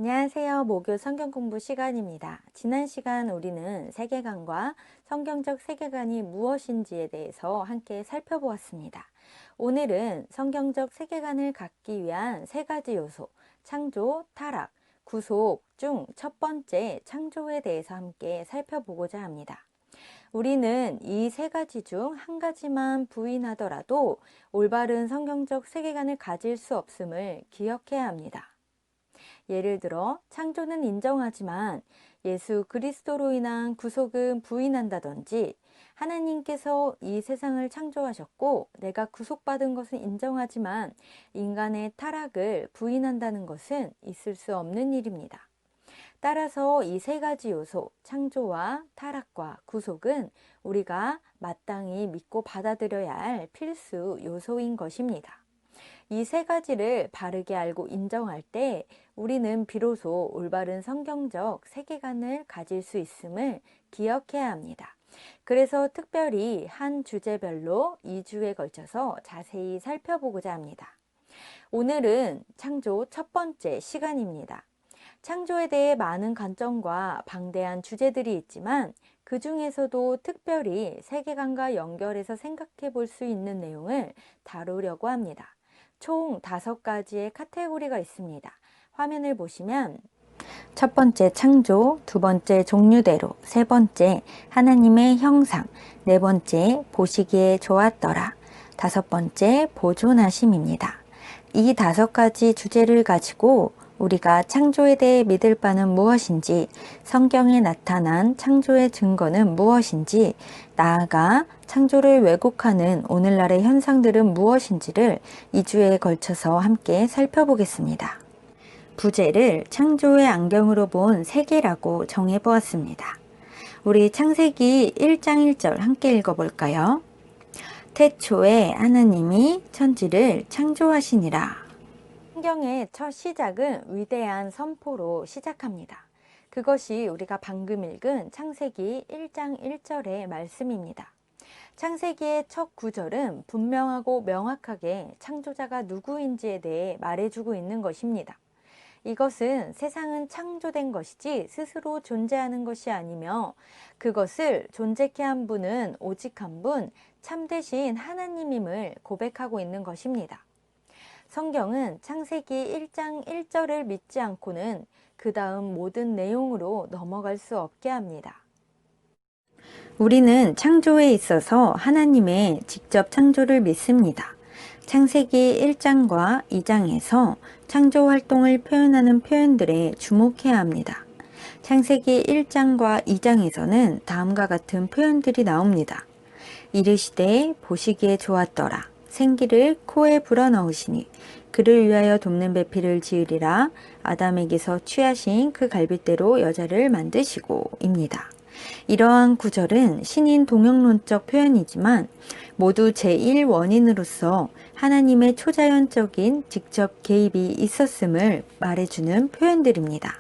안녕하세요. 목요 성경 공부 시간입니다. 지난 시간 우리는 세계관과 성경적 세계관이 무엇인지에 대해서 함께 살펴보았습니다. 오늘은 성경적 세계관을 갖기 위한 세 가지 요소, 창조, 타락, 구속 중 첫 번째 창조에 대해서 함께 살펴보고자 합니다. 우리는 이 세 가지 중 한 가지만 부인하더라도 올바른 성경적 세계관을 가질 수 없음을 기억해야 합니다. 예를 들어 창조는 인정하지만 예수 그리스도로 인한 구속은 부인한다든지, 하나님께서 이 세상을 창조하셨고 내가 구속받은 것은 인정하지만 인간의 타락을 부인한다는 것은 있을 수 없는 일입니다. 따라서 이 세 가지 요소, 창조와 타락과 구속은 우리가 마땅히 믿고 받아들여야 할 필수 요소인 것입니다. 이 세 가지를 바르게 알고 인정할 때 우리는 비로소 올바른 성경적 세계관을 가질 수 있음을 기억해야 합니다. 그래서 특별히 한 주제별로 2주에 걸쳐서 자세히 살펴보고자 합니다. 오늘은 창조 첫 번째 시간입니다. 창조에 대해 많은 관점과 방대한 주제들이 있지만 그 중에서도 특별히 세계관과 연결해서 생각해 볼 수 있는 내용을 다루려고 합니다. 총 5가지의 카테고리가 있습니다. 화면을 보시면 첫 번째 창조, 두 번째 종류대로, 세 번째 하나님의 형상, 네 번째 보시기에 좋았더라, 다섯 번째 보존하심입니다. 이 5가지 주제를 가지고 우리가 창조에 대해 믿을 바는 무엇인지, 성경에 나타난 창조의 증거는 무엇인지, 나아가 창조를 왜곡하는 오늘날의 현상들은 무엇인지를 2주에 걸쳐서 함께 살펴보겠습니다. 부제를 창조의 안경으로 본 세계라고 정해보았습니다. 우리 창세기 1장 1절 함께 읽어볼까요? 태초에 하나님이 천지를 창조하시니라. 성경의 첫 시작은 위대한 선포로 시작합니다. 그것이 우리가 방금 읽은 창세기 1장 1절의 말씀입니다. 창세기의 첫 구절은 분명하고 명확하게 창조자가 누구인지에 대해 말해주고 있는 것입니다. 이것은 세상은 창조된 것이지 스스로 존재하는 것이 아니며, 그것을 존재케 한 분은 오직 한 분, 참되신 하나님임을 고백하고 있는 것입니다. 성경은 창세기 1장 1절을 믿지 않고는 그 다음 모든 내용으로 넘어갈 수 없게 합니다. 우리는 창조에 있어서 하나님의 직접 창조를 믿습니다. 창세기 1장과 2장에서 창조 활동을 표현하는 표현들에 주목해야 합니다. 창세기 1장과 2장에서는 다음과 같은 표현들이 나옵니다. 이르시되 보시기에 좋았더라. 생기를 코에 불어넣으시니 그를 위하여 돕는 배필을 지으리라. 아담에게서 취하신 그 갈빗대로 여자를 만드시고 입니다. 이러한 구절은 신인 동영론적 표현이지만 모두 제1원인으로서 하나님의 초자연적인 직접 개입이 있었음을 말해주는 표현들입니다.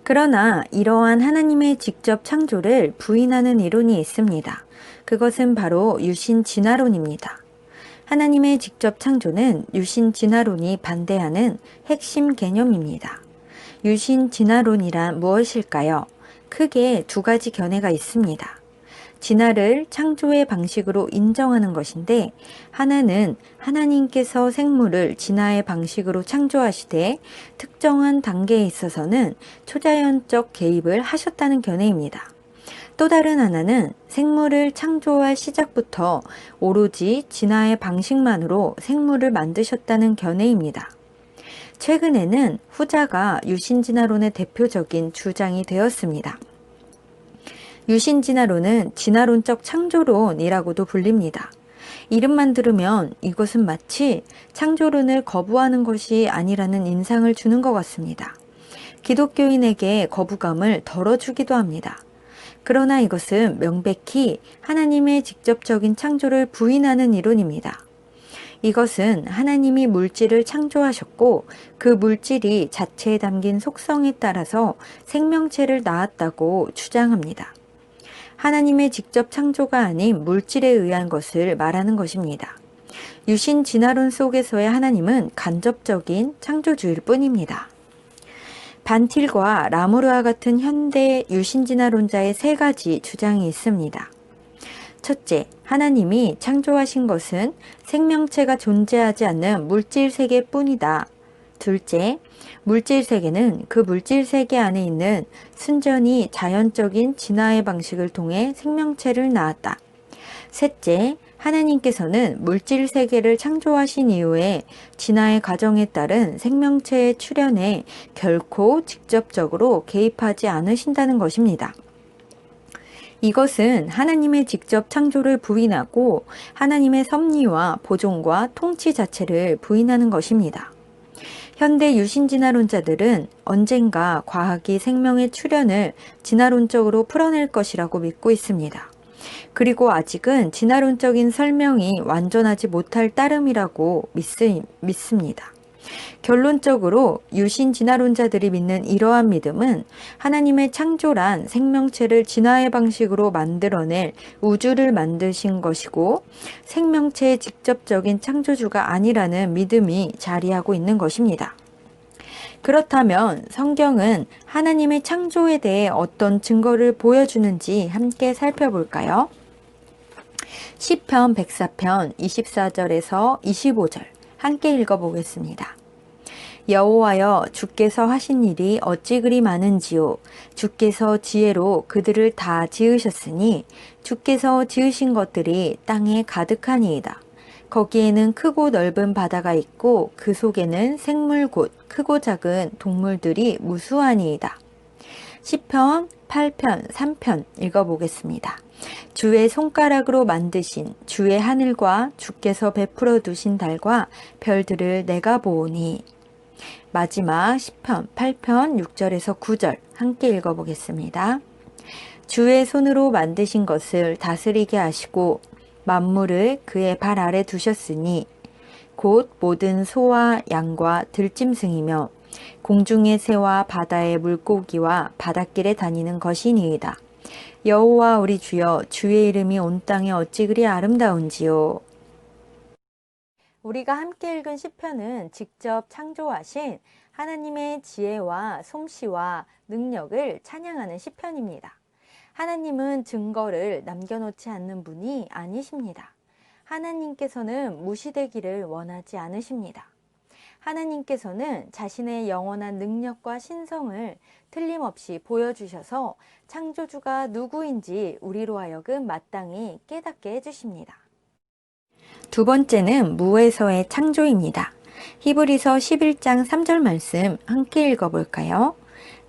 그러나 이러한 하나님의 직접 창조를 부인하는 이론이 있습니다. 그것은 바로 유신진화론입니다. 하나님의 직접 창조는 유신진화론이 반대하는 핵심 개념입니다. 유신진화론이란 무엇일까요? 크게 2가지 견해가 있습니다. 진화를 창조의 방식으로 인정하는 것인데, 하나는 하나님께서 생물을 진화의 방식으로 창조하시되 특정한 단계에 있어서는 초자연적 개입을 하셨다는 견해입니다. 또 다른 하나는 생물을 창조할 시작부터 오로지 진화의 방식만으로 생물을 만드셨다는 견해입니다. 최근에는 후자가 유신진화론의 대표적인 주장이 되었습니다. 유신진화론은 진화론적 창조론이라고도 불립니다. 이름만 들으면 이것은 마치 창조론을 거부하는 것이 아니라는 인상을 주는 것 같습니다. 기독교인에게 거부감을 덜어주기도 합니다. 그러나 이것은 명백히 하나님의 직접적인 창조를 부인하는 이론입니다. 이것은 하나님이 물질을 창조하셨고 그 물질이 자체에 담긴 속성에 따라서 생명체를 낳았다고 주장합니다. 하나님의 직접 창조가 아닌 물질에 의한 것을 말하는 것입니다. 유신 진화론 속에서의 하나님은 간접적인 창조주일 뿐입니다. 반틸과 라모르와 같은 현대 유신진화론자의 세 가지 주장이 있습니다. 첫째, 하나님이 창조하신 것은 생명체가 존재하지 않는 물질 세계뿐이다. 둘째, 물질 세계는 그 물질 세계 안에 있는 순전히 자연적인 진화의 방식을 통해 생명체를 낳았다. 셋째, 하나님께서는 물질 세계를 창조하신 이후에 진화의 과정에 따른 생명체의 출현에 결코 직접적으로 개입하지 않으신다는 것입니다. 이것은 하나님의 직접 창조를 부인하고 하나님의 섭리와 보존과 통치 자체를 부인하는 것입니다. 현대 유신진화론자들은 언젠가 과학이 생명의 출현을 진화론적으로 풀어낼 것이라고 믿고 있습니다. 그리고 아직은 진화론적인 설명이 완전하지 못할 따름이라고 믿습니다. 결론적으로 유신 진화론자들이 믿는 이러한 믿음은 하나님의 창조란 생명체를 진화의 방식으로 만들어낼 우주를 만드신 것이고 생명체의 직접적인 창조주가 아니라는 믿음이 자리하고 있는 것입니다. 그렇다면 성경은 하나님의 창조에 대해 어떤 증거를 보여주는지 함께 살펴볼까요? 시편 104편 24절에서 25절 함께 읽어보겠습니다. 여호와여, 주께서 하신 일이 어찌 그리 많은지요. 주께서 지혜로 그들을 다 지으셨으니 주께서 지으신 것들이 땅에 가득하니이다. 거기에는 크고 넓은 바다가 있고 그 속에는 생물 곧 크고 작은 동물들이 무수하니이다. 시편 8편 3편 읽어보겠습니다. 주의 손가락으로 만드신 주의 하늘과 주께서 베풀어 두신 달과 별들을 내가 보오니. 마지막 시편 8편 6절에서 9절 함께 읽어보겠습니다. 주의 손으로 만드신 것을 다스리게 하시고 만물을 그의 발 아래 두셨으니 곧 모든 소와 양과 들짐승이며 공중의 새와 바다의 물고기와 바닷길에 다니는 것이니이다. 여호와 우리 주여, 주의 이름이 온 땅에 어찌 그리 아름다운지요. 우리가 함께 읽은 시편은 직접 창조하신 하나님의 지혜와 솜씨와 능력을 찬양하는 시편입니다. 하나님은 증거를 남겨놓지 않는 분이 아니십니다. 하나님께서는 무시되기를 원하지 않으십니다. 하나님께서는 자신의 영원한 능력과 신성을 틀림없이 보여주셔서 창조주가 누구인지 우리로 하여금 마땅히 깨닫게 해주십니다. 두 번째는 무에서의 창조입니다. 히브리서 11장 3절 말씀 함께 읽어볼까요?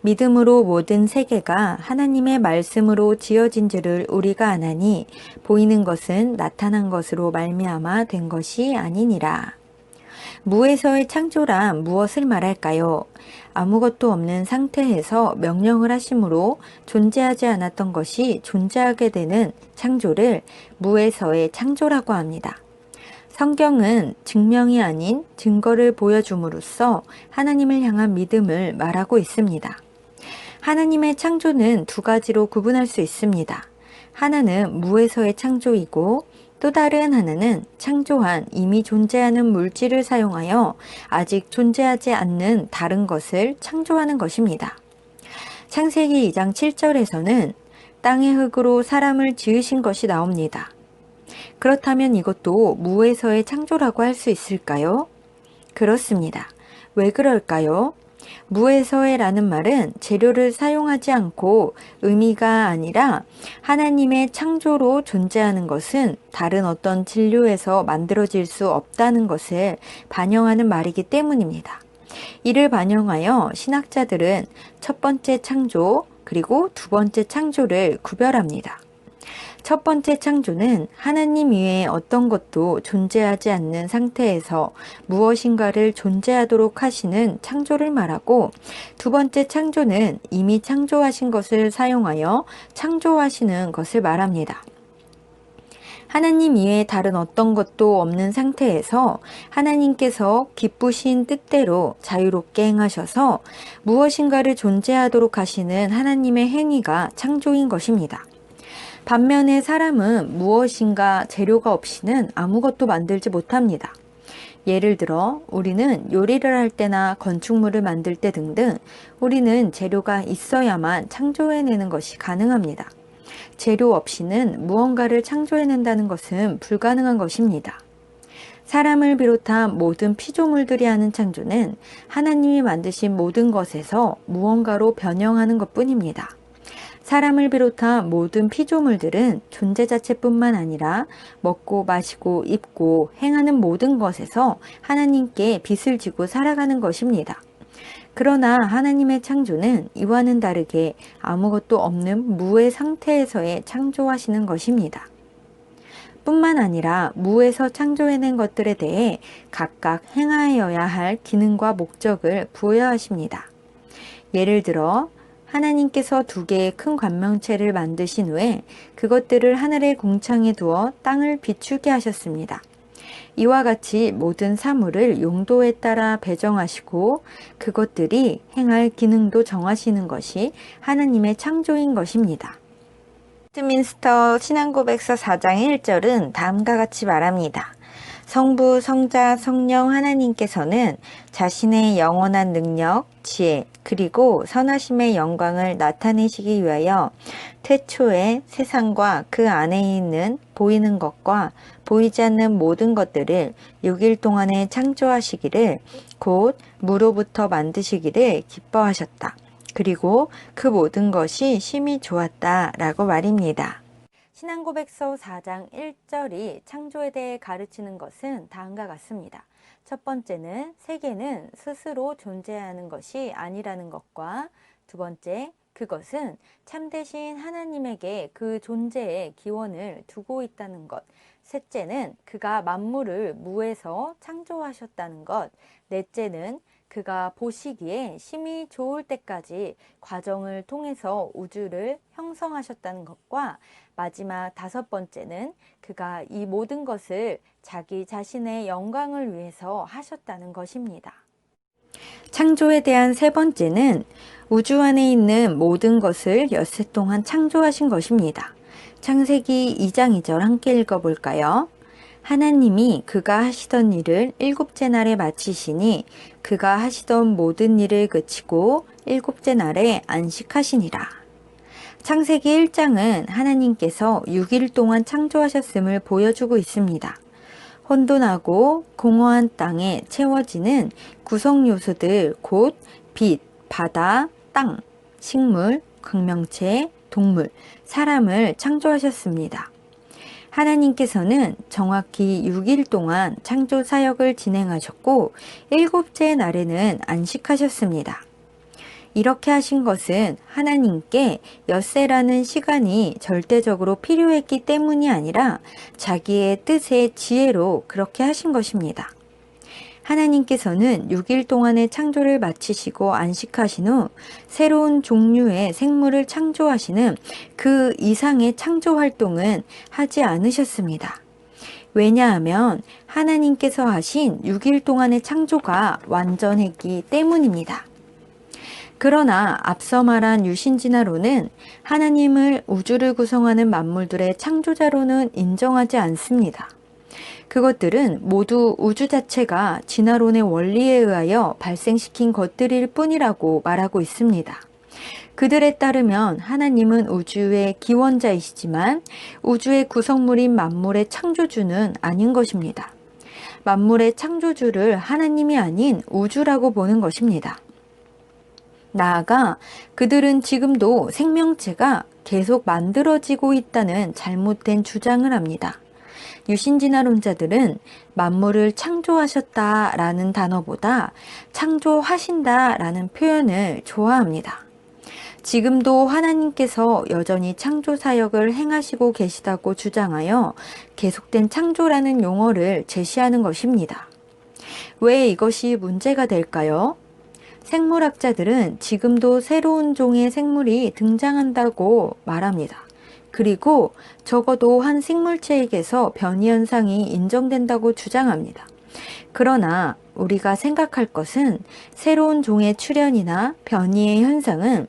믿음으로 모든 세계가 하나님의 말씀으로 지어진 줄을 우리가 아나니 보이는 것은 나타난 것으로 말미암아 된 것이 아니니라. 무에서의 창조란 무엇을 말할까요? 아무것도 없는 상태에서 명령을 하심으로 존재하지 않았던 것이 존재하게 되는 창조를 무에서의 창조라고 합니다. 성경은 증명이 아닌 증거를 보여줌으로써 하나님을 향한 믿음을 말하고 있습니다. 하나님의 창조는 두 가지로 구분할 수 있습니다. 하나는 무에서의 창조이고 또 다른 하나는 창조한 이미 존재하는 물질을 사용하여 아직 존재하지 않는 다른 것을 창조하는 것입니다. 창세기 2장 7절에서는 땅의 흙으로 사람을 지으신 것이 나옵니다. 그렇다면 이것도 무에서의 창조라고 할 수 있을까요? 그렇습니다. 왜 그럴까요? 무에서의라는 말은 재료를 사용하지 않고 의미가 아니라 하나님의 창조로 존재하는 것은 다른 어떤 진료에서 만들어질 수 없다는 것을 반영하는 말이기 때문입니다. 이를 반영하여 신학자들은 첫 번째 창조 그리고 두 번째 창조를 구별합니다. 첫 번째 창조는 하나님 이외에 어떤 것도 존재하지 않는 상태에서 무엇인가를 존재하도록 하시는 창조를 말하고 두 번째 창조는 이미 창조하신 것을 사용하여 창조하시는 것을 말합니다. 하나님 이외에 다른 어떤 것도 없는 상태에서 하나님께서 기쁘신 뜻대로 자유롭게 행하셔서 무엇인가를 존재하도록 하시는 하나님의 행위가 창조인 것입니다. 반면에 사람은 무엇인가 재료가 없이는 아무것도 만들지 못합니다. 예를 들어 우리는 요리를 할 때나 건축물을 만들 때 등등 우리는 재료가 있어야만 창조해내는 것이 가능합니다. 재료 없이는 무언가를 창조해낸다는 것은 불가능한 것입니다. 사람을 비롯한 모든 피조물들이 하는 창조는 하나님이 만드신 모든 것에서 무언가로 변형하는 것뿐입니다. 사람을 비롯한 모든 피조물들은 존재 자체뿐만 아니라 먹고 마시고 입고 행하는 모든 것에서 하나님께 빚을 지고 살아가는 것입니다. 그러나 하나님의 창조는 이와는 다르게 아무것도 없는 무의 상태에서의 창조하시는 것입니다. 뿐만 아니라 무에서 창조해낸 것들에 대해 각각 행하여야 할 기능과 목적을 부여하십니다. 예를 들어 하나님께서 2개의 큰 관명체를 만드신 후에 그것들을 하늘의 궁창에 두어 땅을 비추게 하셨습니다. 이와 같이 모든 사물을 용도에 따라 배정하시고 그것들이 행할 기능도 정하시는 것이 하나님의 창조인 것입니다. 웨스트민스터 신앙고백서 4장 1절은 다음과 같이 말합니다. 성부, 성자, 성령 하나님께서는 자신의 영원한 능력, 지혜, 그리고 선하심의 영광을 나타내시기 위하여 태초에 세상과 그 안에 있는 보이는 것과 보이지 않는 모든 것들을 6일 동안에 창조하시기를 곧 무로부터 만드시기를 기뻐하셨다. 그리고 그 모든 것이 심히 좋았다 라고 말입니다. 신앙고백서 4장 1절이 창조에 대해 가르치는 것은 다음과 같습니다. 첫 번째는 세계는 스스로 존재하는 것이 아니라는 것과 두 번째, 그것은 참되신 하나님에게 그 존재의 기원을 두고 있다는 것. 셋째는 그가 만물을 무에서 창조하셨다는 것. 넷째는 그가 보시기에 심히 좋을 때까지 과정을 통해서 우주를 형성하셨다는 것과 마지막 5번째는 그가 이 모든 것을 자기 자신의 영광을 위해서 하셨다는 것입니다. 창조에 대한 3번째는 우주 안에 있는 모든 것을 엿새 동안 창조하신 것입니다. 창세기 2장 2절 함께 읽어볼까요? 하나님이 그가 하시던 일을 7째 날에 마치시니 그가 하시던 모든 일을 그치고 7째 날에 안식하시니라. 창세기 1장은 하나님께서 6일 동안 창조하셨음을 보여주고 있습니다. 혼돈하고 공허한 땅에 채워지는 구성 요소들 곧 빛, 바다, 땅, 식물, 광명체, 동물, 사람을 창조하셨습니다. 하나님께서는 정확히 6일 동안 창조 사역을 진행하셨고 7째 날에는 안식하셨습니다. 이렇게 하신 것은 하나님께 엿새라는 시간이 절대적으로 필요했기 때문이 아니라 자기의 뜻의 지혜로 그렇게 하신 것입니다. 하나님께서는 6일 동안의 창조를 마치시고 안식하신 후 새로운 종류의 생물을 창조하시는 그 이상의 창조 활동은 하지 않으셨습니다. 왜냐하면 하나님께서 하신 6일 동안의 창조가 완전했기 때문입니다. 그러나 앞서 말한 유신진화론은 하나님을 우주를 구성하는 만물들의 창조자로는 인정하지 않습니다. 그것들은 모두 우주 자체가 진화론의 원리에 의하여 발생시킨 것들일 뿐이라고 말하고 있습니다. 그들에 따르면 하나님은 우주의 기원자이시지만 우주의 구성물인 만물의 창조주는 아닌 것입니다. 만물의 창조주를 하나님이 아닌 우주라고 보는 것입니다. 나아가 그들은 지금도 생명체가 계속 만들어지고 있다는 잘못된 주장을 합니다. 유신진화론자들은 만물을 창조하셨다라는 단어보다 창조하신다라는 표현을 좋아합니다. 지금도 하나님께서 여전히 창조 사역을 행하시고 계시다고 주장하여 계속된 창조라는 용어를 제시하는 것입니다. 왜 이것이 문제가 될까요? 생물학자들은 지금도 새로운 종의 생물이 등장한다고 말합니다. 그리고 적어도 한 생물체에게서 변이 현상이 인정된다고 주장합니다. 그러나 우리가 생각할 것은 새로운 종의 출현이나 변이의 현상은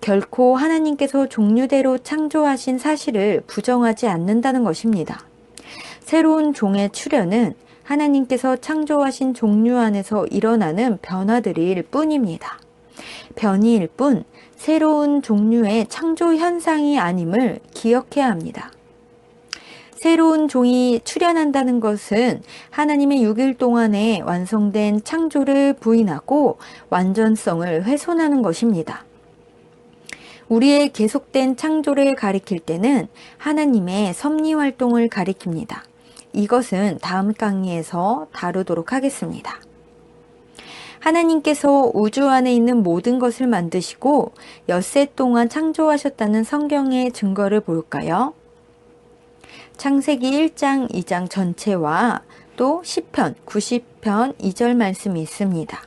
결코 하나님께서 종류대로 창조하신 사실을 부정하지 않는다는 것입니다. 새로운 종의 출현은 하나님께서 창조하신 종류 안에서 일어나는 변화들일 뿐입니다. 변이일 뿐 새로운 종류의 창조 현상이 아님을 기억해야 합니다. 새로운 종이 출현한다는 것은 하나님의 6일 동안에 완성된 창조를 부인하고 완전성을 훼손하는 것입니다. 우리의 계속된 창조를 가리킬 때는 하나님의 섭리 활동을 가리킵니다. 이것은 다음 강의에서 다루도록 하겠습니다. 하나님께서 우주 안에 있는 모든 것을 만드시고 엿새 동안 창조하셨다는 성경의 증거를 볼까요? 창세기 1장, 2장 전체와 또 시편, 90편 2절 말씀이 있습니다.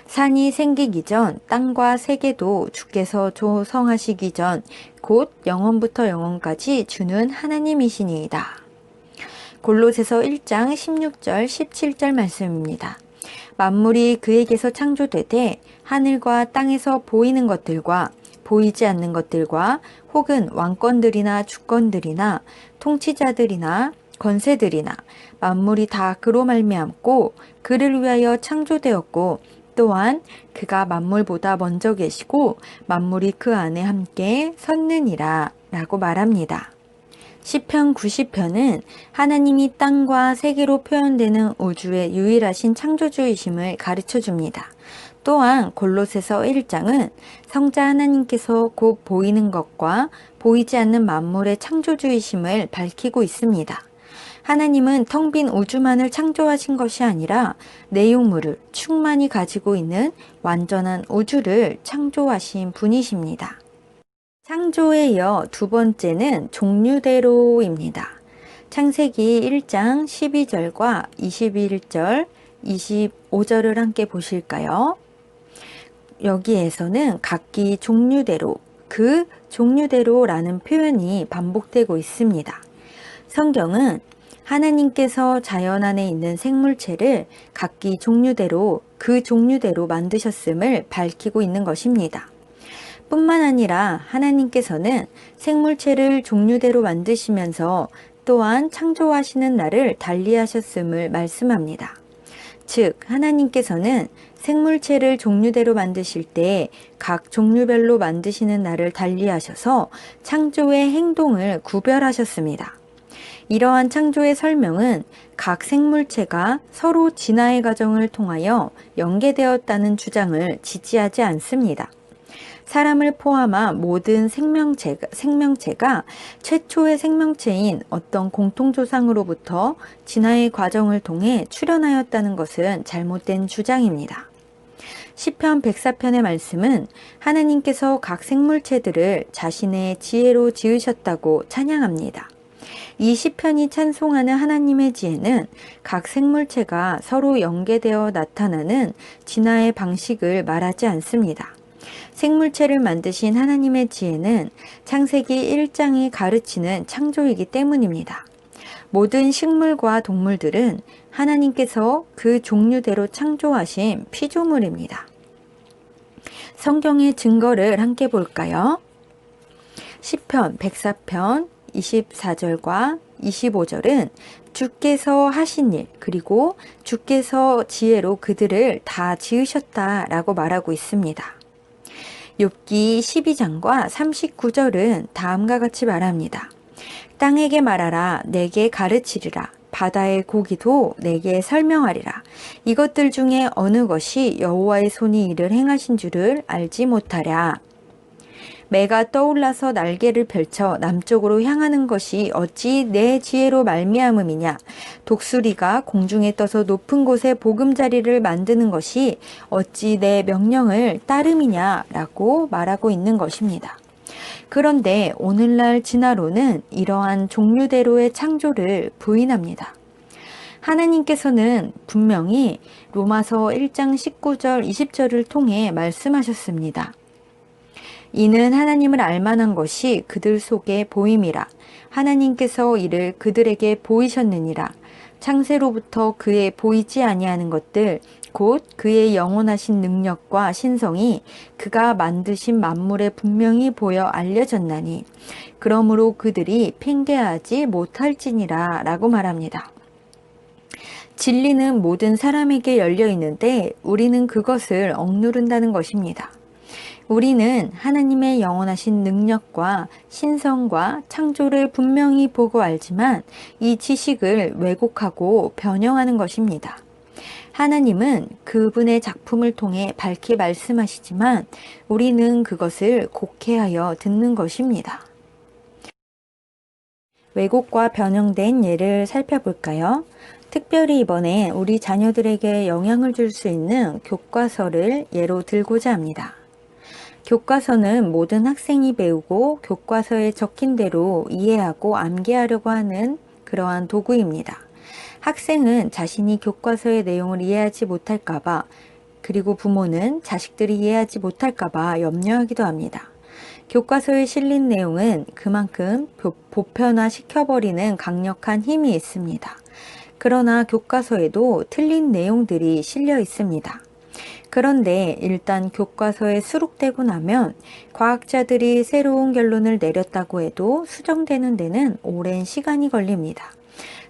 산이 생기기 전 땅과 세계도 주께서 조성하시기 전 곧 영원부터 영원까지 주는 하나님이시니이다. 골로새서 1장 16절 17절 말씀입니다. 만물이 그에게서 창조되되 하늘과 땅에서 보이는 것들과 보이지 않는 것들과 혹은 왕권들이나 주권들이나 통치자들이나 권세들이나 만물이 다 그로 말미암고 그를 위하여 창조되었고 또한 그가 만물보다 먼저 계시고 만물이 그 안에 함께 섰느니라 라고 말합니다. 시편 90편은 하나님이 땅과 세계로 표현되는 우주의 유일하신 창조주이심을 가르쳐 줍니다. 또한 골로새서 1장은 성자 하나님께서 곧 보이는 것과 보이지 않는 만물의 창조주이심을 밝히고 있습니다. 하나님은 텅 빈 우주만을 창조하신 것이 아니라 내용물을 충만히 가지고 있는 완전한 우주를 창조하신 분이십니다. 창조에 이어 두 번째는 종류대로입니다. 창세기 1장 12절과 21절, 25절을 함께 보실까요? 여기에서는 각기 종류대로, 그 종류대로라는 표현이 반복되고 있습니다. 성경은 하나님께서 자연 안에 있는 생물체를 각기 종류대로, 그 종류대로 만드셨음을 밝히고 있는 것입니다. 뿐만 아니라 하나님께서는 생물체를 종류대로 만드시면서 또한 창조하시는 날을 달리하셨음을 말씀합니다. 즉, 하나님께서는 생물체를 종류대로 만드실 때 각 종류별로 만드시는 날을 달리하셔서 창조의 행동을 구별하셨습니다. 이러한 창조의 설명은 각 생물체가 서로 진화의 과정을 통하여 연계되었다는 주장을 지지하지 않습니다. 사람을 포함한 모든 생명체가 최초의 생명체인 어떤 공통조상으로부터 진화의 과정을 통해 출현하였다는 것은 잘못된 주장입니다. 시편 104편의 말씀은 하나님께서 각 생물체들을 자신의 지혜로 지으셨다고 찬양합니다. 이 시편이 찬송하는 하나님의 지혜는 각 생물체가 서로 연계되어 나타나는 진화의 방식을 말하지 않습니다. 생물체를 만드신 하나님의 지혜는 창세기 1장이 가르치는 창조이기 때문입니다. 모든 식물과 동물들은 하나님께서 그 종류대로 창조하신 피조물입니다. 성경의 증거를 함께 볼까요? 시편 104편 24절과 25절은 주께서 하신 일, 그리고 주께서 지혜로 그들을 다 지으셨다라고 말하고 있습니다. 욥기 12장과 39절은 다음과 같이 말합니다. 땅에게 말하라, 내게 가르치리라. 바다의 고기도 내게 설명하리라. 이것들 중에 어느 것이 여호와의 손이 이를 행하신 줄을 알지 못하랴. 매가 떠올라서 날개를 펼쳐 남쪽으로 향하는 것이 어찌 내 지혜로 말미암음이냐. 독수리가 공중에 떠서 높은 곳에 보금자리를 만드는 것이 어찌 내 명령을 따름이냐 라고 말하고 있는 것입니다. 그런데 오늘날 진화론은 이러한 종류대로의 창조를 부인합니다. 하나님께서는 분명히 로마서 1장 19절 20절을 통해 말씀하셨습니다. 이는 하나님을 알만한 것이 그들 속에 보임이라. 하나님께서 이를 그들에게 보이셨느니라. 창세로부터 그의 보이지 아니하는 것들 곧 그의 영원하신 능력과 신성이 그가 만드신 만물에 분명히 보여 알려졌나니 그러므로 그들이 핑계하지 못할지니라 라고 말합니다. 진리는 모든 사람에게 열려 있는데 우리는 그것을 억누른다는 것입니다. 우리는 하나님의 영원하신 능력과 신성과 창조를 분명히 보고 알지만 이 지식을 왜곡하고 변형하는 것입니다. 하나님은 그분의 작품을 통해 밝히 말씀하시지만 우리는 그것을 곡해하여 듣는 것입니다. 왜곡과 변형된 예를 살펴볼까요? 특별히 이번에 우리 자녀들에게 영향을 줄 수 있는 교과서를 예로 들고자 합니다. 교과서는 모든 학생이 배우고 교과서에 적힌 대로 이해하고 암기하려고 하는 그러한 도구입니다. 학생은 자신이 교과서의 내용을 이해하지 못할까봐 그리고 부모는 자식들이 이해하지 못할까봐 염려하기도 합니다. 교과서에 실린 내용은 그만큼 보편화 시켜버리는 강력한 힘이 있습니다. 그러나 교과서에도 틀린 내용들이 실려 있습니다. 그런데 일단 교과서에 수록되고 나면 과학자들이 새로운 결론을 내렸다고 해도 수정되는 데는 오랜 시간이 걸립니다.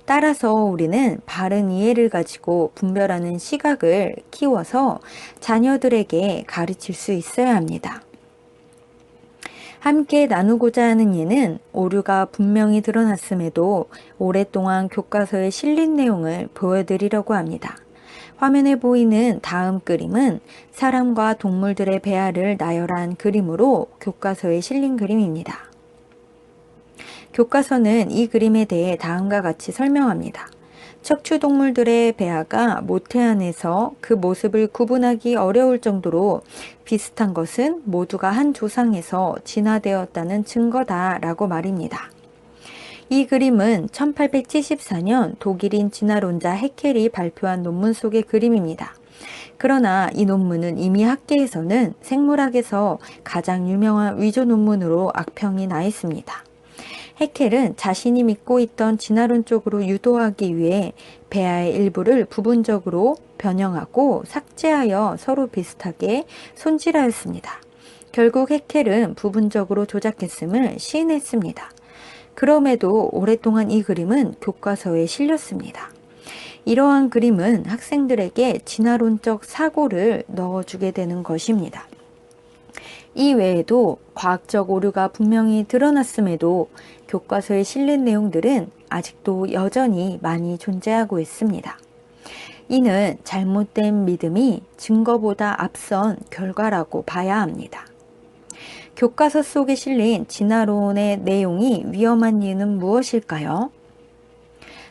따라서 우리는 바른 이해를 가지고 분별하는 시각을 키워서 자녀들에게 가르칠 수 있어야 합니다. 함께 나누고자 하는 예는 오류가 분명히 드러났음에도 오랫동안 교과서에 실린 내용을 보여드리려고 합니다. 화면에 보이는 다음 그림은 사람과 동물들의 배아를 나열한 그림으로 교과서에 실린 그림입니다. 교과서는 이 그림에 대해 다음과 같이 설명합니다. 척추동물들의 배아가 모태 안에서 그 모습을 구분하기 어려울 정도로 비슷한 것은 모두가 한 조상에서 진화되었다는 증거다라고 말입니다. 이 그림은 1874년 독일인 진화론자 해켈이 발표한 논문 속의 그림입니다. 그러나 이 논문은 이미 학계에서는 생물학에서 가장 유명한 위조 논문으로 악평이 나 있습니다. 해켈은 자신이 믿고 있던 진화론 쪽으로 유도하기 위해 배아의 일부를 부분적으로 변형하고 삭제하여 서로 비슷하게 손질하였습니다. 결국 해켈은 부분적으로 조작했음을 시인했습니다. 그럼에도 오랫동안 이 그림은 교과서에 실렸습니다. 이러한 그림은 학생들에게 진화론적 사고를 넣어주게 되는 것입니다. 이 외에도 과학적 오류가 분명히 드러났음에도 교과서에 실린 내용들은 아직도 여전히 많이 존재하고 있습니다. 이는 잘못된 믿음이 증거보다 앞선 결과라고 봐야 합니다. 교과서 속에 실린 진화론의 내용이 위험한 이유는 무엇일까요?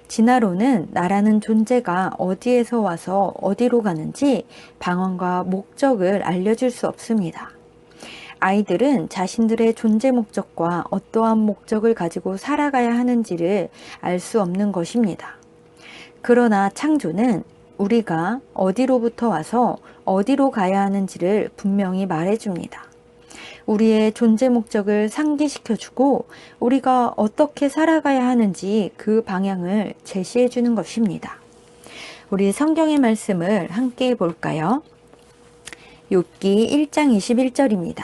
진화론은 나라는 존재가 어디에서 와서 어디로 가는지 방향과 목적을 알려줄 수 없습니다. 아이들은 자신들의 존재 목적과 어떠한 목적을 가지고 살아가야 하는지를 알 수 없는 것입니다. 그러나 창조는 우리가 어디로부터 와서 어디로 가야 하는지를 분명히 말해줍니다. 우리의 존재 목적을 상기시켜주고 우리가 어떻게 살아가야 하는지 그 방향을 제시해주는 것입니다. 우리 성경의 말씀을 함께 볼까요? 욥기 1장 21절입니다.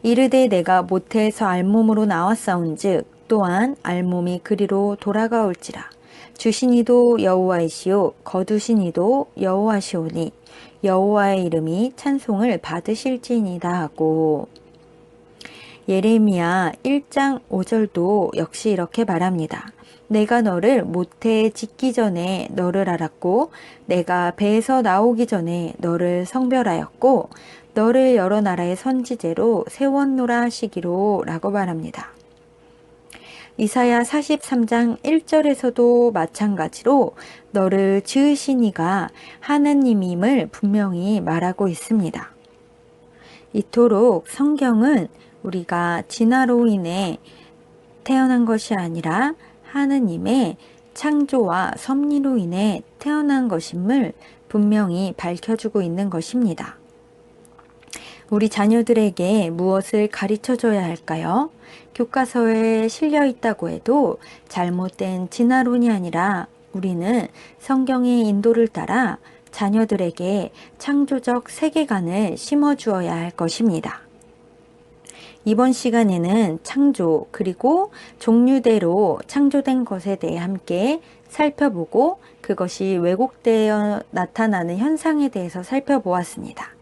이르되 내가 모태에서 알몸으로 나왔사온즉 또한 알몸이 그리로 돌아가올지라. 주신 이도 여호와이시오 거두신 이도 여호와시오니 여호와의 이름이 찬송을 받으실지니이다 하고, 예레미야 1장 5절도 역시 이렇게 말합니다. 내가 너를 모태에 짓기 전에 너를 알았고 내가 배에서 나오기 전에 너를 성별하였고 너를 여러 나라의 선지자로 세웠노라 하시기로 라고 말합니다. 이사야 43장 1절에서도 마찬가지로 너를 지으신 이가 하나님임을 분명히 말하고 있습니다. 이토록 성경은 우리가 진화로 인해 태어난 것이 아니라 하느님의 창조와 섭리로 인해 태어난 것임을 분명히 밝혀주고 있는 것입니다. 우리 자녀들에게 무엇을 가르쳐줘야 할까요? 교과서에 실려 있다고 해도 잘못된 진화론이 아니라 우리는 성경의 인도를 따라 자녀들에게 창조적 세계관을 심어주어야 할 것입니다. 이번 시간에는 창조 그리고 종류대로 창조된 것에 대해 함께 살펴보고 그것이 왜곡되어 나타나는 현상에 대해서 살펴보았습니다.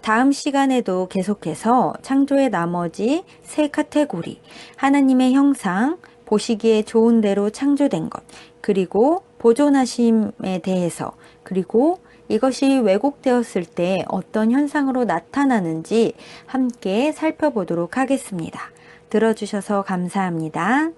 다음 시간에도 계속해서 창조의 나머지 세 카테고리, 하나님의 형상, 보시기에 좋은 대로 창조된 것, 그리고 보존하심에 대해서, 그리고 이것이 왜곡되었을 때 어떤 현상으로 나타나는지 함께 살펴보도록 하겠습니다. 들어주셔서 감사합니다.